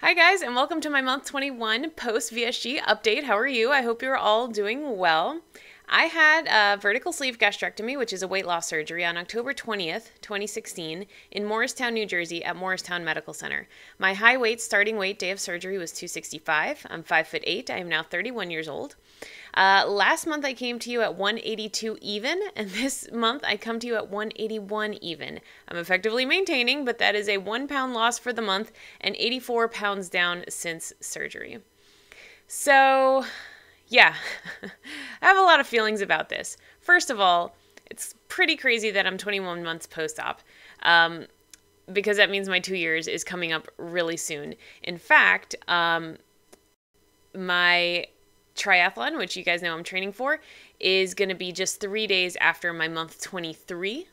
Hi guys, and welcome to my month 21 post VSG update. How are you? I hope you're all doing well. I had a vertical sleeve gastrectomy, which is a weight loss surgery, on October 20th, 2016 in Morristown, New Jersey at Morristown Medical Center. My high weight starting weight day of surgery was 265. I'm 5'8". I am now 31 years old. Last month I came to you at 182 even, and this month I come to you at 181 even. I'm effectively maintaining, but that is a 1 pound loss for the month and 84 pounds down since surgery. So, yeah, I have a lot of feelings about this. First of all, it's pretty crazy that I'm 21 months post-op, because that means my 2 years is coming up really soon. In fact, my triathlon, which you guys know I'm training for, is going to be just 3 days after my month 23.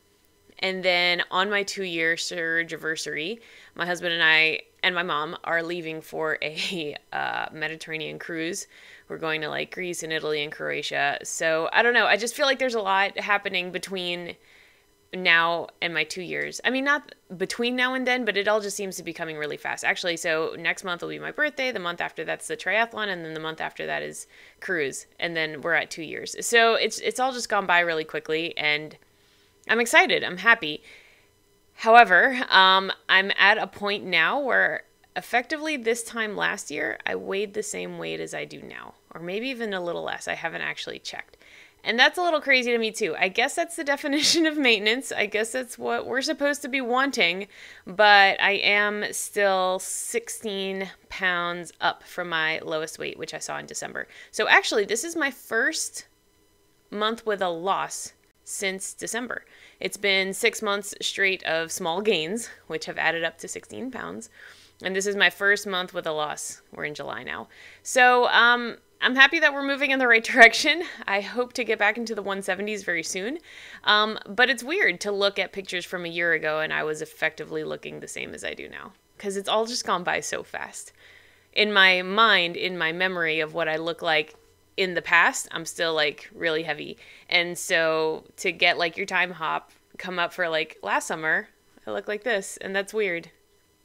And then on my 2-year surgery, my husband and I and my mom are leaving for a Mediterranean cruise. We're going to like Greece and Italy and Croatia. So I don't know. I just feel like there's a lot happening between now and my 2 years. I mean, not between now and then, but it all just seems to be coming really fast. Actually, so next month will be my birthday. The month after that's the triathlon, and then the month after that is cruise, and then we're at 2 years. So it's all just gone by really quickly, and I'm excited. I'm happy. However, I'm at a point now where effectively this time last year, I weighed the same weight as I do now, or maybe even a little less. I haven't actually checked. And that's a little crazy to me too. I guess that's the definition of maintenance. I guess that's what we're supposed to be wanting, but I am still 16 pounds up from my lowest weight, which I saw in December. So actually, this is my first month with a loss since December. It's been 6 months straight of small gains, which have added up to 16 pounds. And this is my first month with a loss. We're in July now. So, I'm happy that we're moving in the right direction. I hope to get back into the 170s very soon. But it's weird to look at pictures from a year ago and I was effectively looking the same as I do now, because it's all just gone by so fast. In my mind, in my memory of what I look like in the past, I'm still like really heavy. And so to get like your time hop come up for like last summer, I look like this, and that's weird,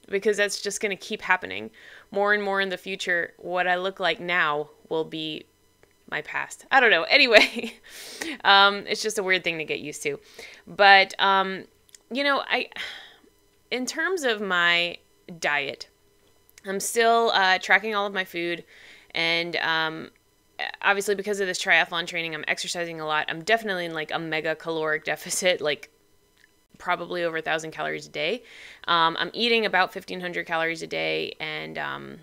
because that's just going to keep happening. More and more in the future, what I look like now will be my past. I don't know. Anyway, it's just a weird thing to get used to. But, you know, in terms of my diet, I'm still tracking all of my food. And obviously because of this triathlon training, I'm exercising a lot. I'm definitely in like a mega caloric deficit, like probably over 1,000 calories a day. I'm eating about 1,500 calories a day, and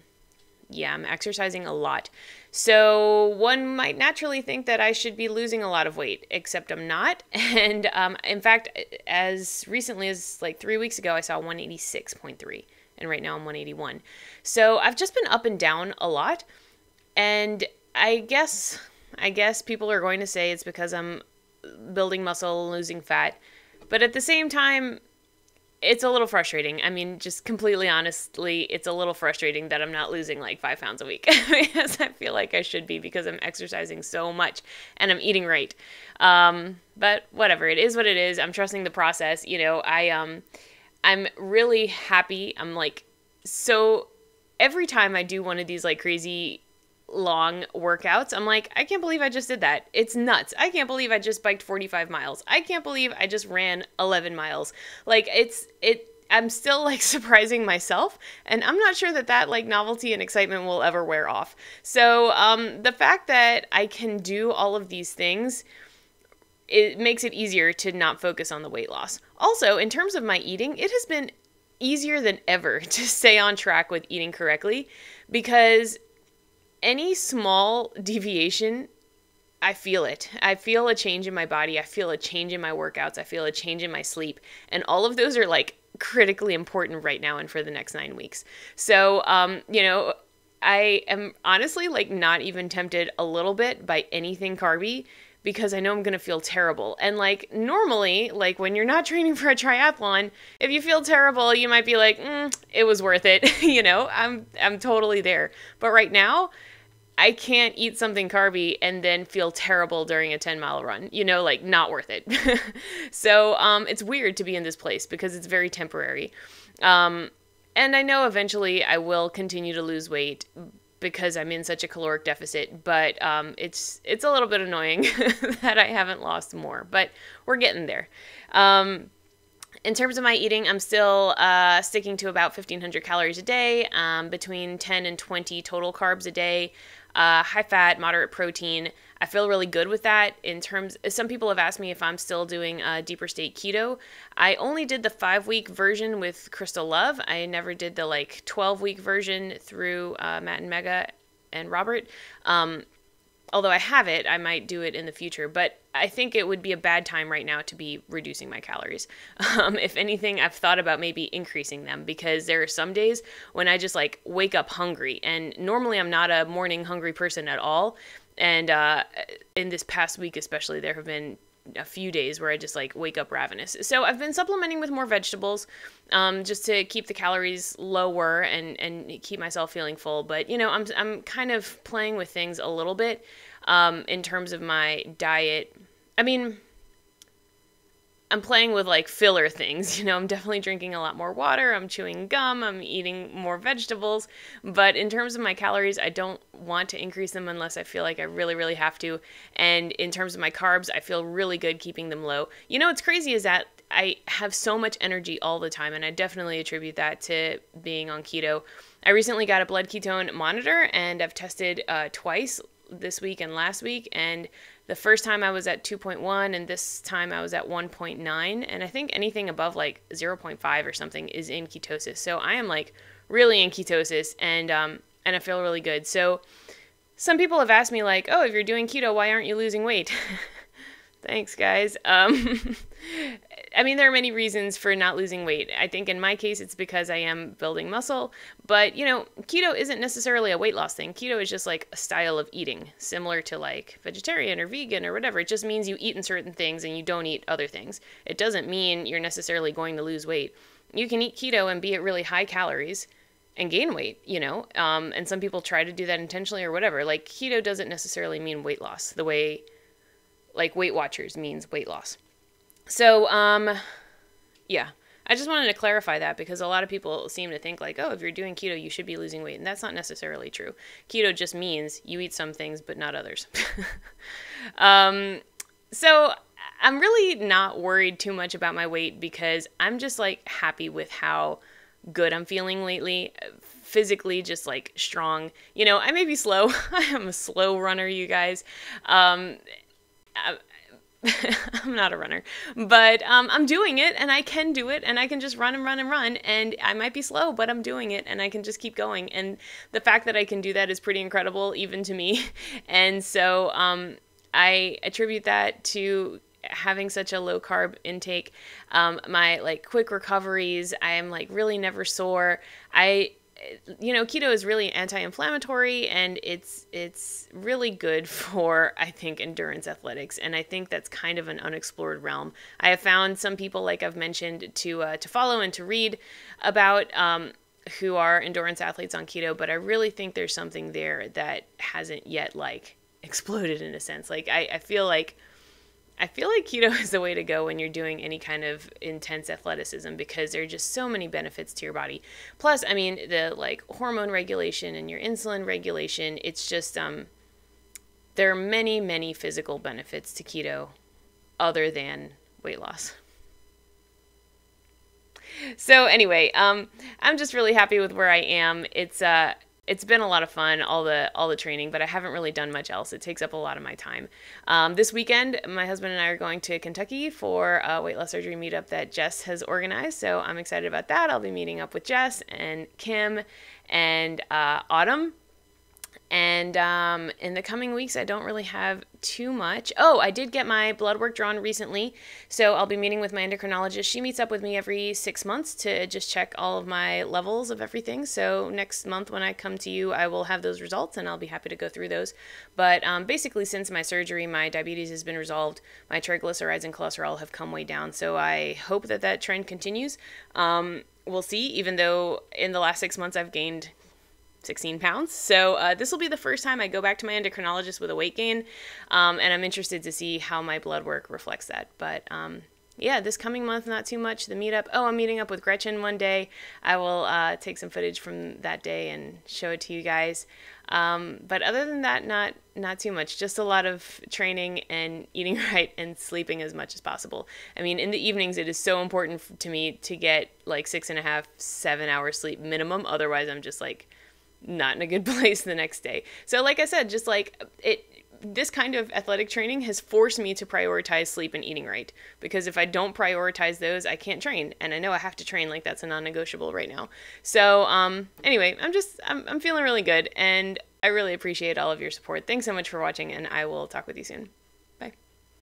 yeah, I'm exercising a lot. So one might naturally think that I should be losing a lot of weight, except I'm not. And in fact, as recently as like 3 weeks ago, I saw 186.3, and right now I'm 181. So I've just been up and down a lot, and I guess people are going to say it's because I'm building muscle, losing fat. But at the same time, it's a little frustrating. I mean, just completely honestly, it's a little frustrating that I'm not losing like 5 pounds a week, because I feel like I should be, because I'm exercising so much and I'm eating right. But whatever, it is what it is. I'm trusting the process. You know, I'm really happy. I'm like, so every time I do one of these like crazy long workouts, I'm like, I can't believe I just did that. It's nuts. I can't believe I just biked 45 miles. I can't believe I just ran 11 miles. Like I'm still like surprising myself, and I'm not sure that like novelty and excitement will ever wear off. So the fact that I can do all of these things, it makes it easier to not focus on the weight loss. Also, in terms of my eating, it has been easier than ever to stay on track with eating correctly, because any small deviation, I feel it. I feel a change in my body. I feel a change in my workouts. I feel a change in my sleep. And all of those are like critically important right now and for the next 9 weeks. So, you know, I am honestly like not even tempted a little bit by anything carby, because I know I'm going to feel terrible. And like normally, like when you're not training for a triathlon, if you feel terrible, you might be like, it was worth it. You know, I'm totally there. But right now, I can't eat something carby and then feel terrible during a 10-mile run, you know, like not worth it. So it's weird to be in this place because it's very temporary. And I know eventually I will continue to lose weight because I'm in such a caloric deficit, but it's a little bit annoying that I haven't lost more, but we're getting there. In terms of my eating, I'm still sticking to about 1,500 calories a day, between 10 and 20 total carbs a day, high fat, moderate protein. I feel really good with that. Some people have asked me if I'm still doing deeper state keto. I only did the 5-week version with Crystal Love. I never did the 12-week version through Matt and Mega and Robert. Although I have it, I might do it in the future, but I think it would be a bad time right now to be reducing my calories. If anything, I've thought about maybe increasing them, because there are some days when I just wake up hungry, and normally I'm not a morning hungry person at all. And in this past week especially, there have been a few days where I just wake up ravenous. So I've been supplementing with more vegetables, just to keep the calories lower and keep myself feeling full. But I'm kind of playing with things a little bit in terms of my diet. I mean, I'm playing with filler things. I'm definitely drinking a lot more water. I'm chewing gum. I'm eating more vegetables. But in terms of my calories, I don't want to increase them unless I feel like I really, really have to. And in terms of my carbs, I feel really good keeping them low. What's crazy is that I have so much energy all the time, and I definitely attribute that to being on keto. I recently got a blood ketone monitor, and I've tested twice, this week and last week, and the first time I was at 2.1 and this time I was at 1.9, and I think anything above 0.5 or something is in ketosis. So I am really in ketosis, and I feel really good. So some people have asked me oh, if you're doing keto, why aren't you losing weight? Thanks, guys. I mean, there are many reasons for not losing weight. I think in my case, it's because I am building muscle. But, keto isn't necessarily a weight loss thing. Keto is just a style of eating, similar to vegetarian or vegan or whatever. It just means you eat in certain things and you don't eat other things. It doesn't mean you're necessarily going to lose weight. You can eat keto and be at really high calories and gain weight, and some people try to do that intentionally or whatever. Keto doesn't necessarily mean weight loss the way Weight Watchers means weight loss. So, yeah, I just wanted to clarify that, because a lot of people seem to think oh, if you're doing keto, you should be losing weight. And that's not necessarily true. Keto just means you eat some things, but not others. So I'm really not worried too much about my weight, because I'm just happy with how good I'm feeling lately. Physically, just strong. I may be slow. I am a slow runner, you guys. I'm not a runner, but I'm doing it, and I can do it, and I can just run and run and run, and I might be slow, but I'm doing it, and I can just keep going. And the fact that I can do that is pretty incredible, even to me. And so I attribute that to having such a low carb intake, my quick recoveries. I am really never sore. Keto is really anti-inflammatory, and it's really good for, I think, endurance athletics. And I think that's kind of an unexplored realm. I have found some people, I've mentioned, to follow and to read about, who are endurance athletes on keto, but I really think there's something there that hasn't yet exploded, in a sense. I feel like keto is the way to go when you're doing any kind of intense athleticism, because there are just so many benefits to your body. Plus, I mean, the hormone regulation and your insulin regulation, it's just, there are many, many physical benefits to keto other than weight loss. So anyway, I'm just really happy with where I am. It's been a lot of fun, all the training, but I haven't really done much else. It takes up a lot of my time. This weekend, my husband and I are going to Kentucky for a weight loss surgery meetup that Jess has organized, so I'm excited about that. I'll be meeting up with Jess and Kim and Autumn. And in the coming weeks, I don't really have too much. Oh, I did get my blood work drawn recently, so I'll be meeting with my endocrinologist. She meets up with me every 6 months to just check all of my levels of everything. So next month when I come to you, I will have those results, and I'll be happy to go through those. But basically, since my surgery, my diabetes has been resolved. My triglycerides and cholesterol have come way down, so I hope that that trend continues. We'll see, even though in the last 6 months I've gained 16 pounds. So this will be the first time I go back to my endocrinologist with a weight gain, and I'm interested to see how my blood work reflects that. But yeah, this coming month, not too much. The meetup. Oh, I'm meeting up with Gretchen one day. I will take some footage from that day and show it to you guys. But other than that, not too much. Just a lot of training and eating right and sleeping as much as possible. I mean, in the evenings, it is so important to me to get like 6.5, 7 hours sleep minimum. Otherwise, I'm just like not in a good place the next day. So like I said, just like this kind of athletic training has forced me to prioritize sleep and eating right, because if I don't prioritize those, I can't train, and I know I have to train, like that's a non-negotiable right now. So anyway, I'm feeling really good, and I really appreciate all of your support. Thanks so much for watching, and I will talk with you soon.